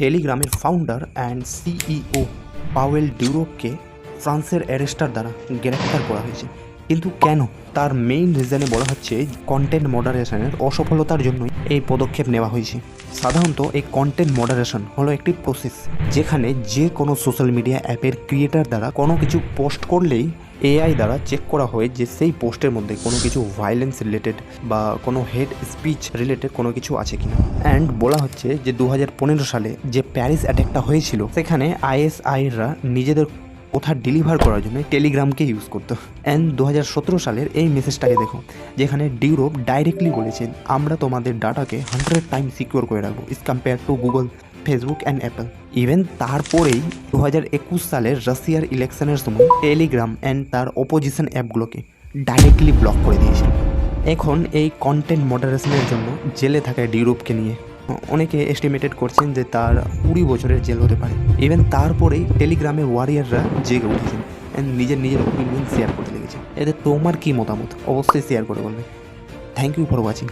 টেলিগ্রামের founder and CEO Powell ডিউরোপকে ফ্রান্সের arrester দ্বারা গ্রেপ্তার করা হয়েছে। কিন্তু কেন? তার মেইন রিজনে বলা হচ্ছে কন্টেন্ট মডারেশনের অসফলতার জন্যই এই পদক্ষেপ নেওয়া হয়েছে। সাধারণত এই কন্টেন্ট মডারেশন হলো একটি প্রসেস যেখানে যে কোনো সোশ্যাল মিডিয়া অ্যাপের ক্রিয়েটার দ্বারা কোনো কিছু পোস্ট করলেই এআই দ্বারা চেক করা হয় যে সেই পোস্টের মধ্যে কোনো কিছু ভায়োলেন্স রিলেটেড বা কোনো হেড স্পিচ রিলেটেড কোনো কিছু আছে কিনা। অ্যান্ড বলা হচ্ছে যে 2015 সালে যে প্যারিস অ্যাটাকটা হয়েছিল সেখানে আইএসআইরা নিজেদের কথা ডেলিভার করার জন্য টেলিগ্রামকে ইউজ করতো। অ্যান্ড 2017 সালের এই মেসেজটাকে দেখো, যেখানে ডিউরোপ ডাইরেক্টলি বলেছেন আমরা তোমাদের ডাটাকে 100 টাইম সিকিউর করে রাখবো is compare to Google, Facebook and Apple. Even তারপরেই 2021 সালের রাশিয়ার ইলেকশনের সময় টেলিগ্রাম অ্যান্ড তার অপোজিশন অ্যাপগুলোকে ডাইরেক্টলি ব্লক করে দিয়েছিল। এখন এই কন্টেন্ট মডারেশনের জন্য জেলে থাকা ডিউরোপকে নিয়ে অনেকে এস্টিমেটেড করছেন যে তার 20 বছরের জেল হতে পারে। ইভেন তারপরেই টেলিগ্রামের ওয়ারিয়াররা জেগে উঠেছেন অ্যান্ড নিজের ওপিনিয়ন শেয়ার করতে লেগেছে। এতে তোমার কী মতামত অবশ্যই শেয়ার করে বলবে। Thank you for watching.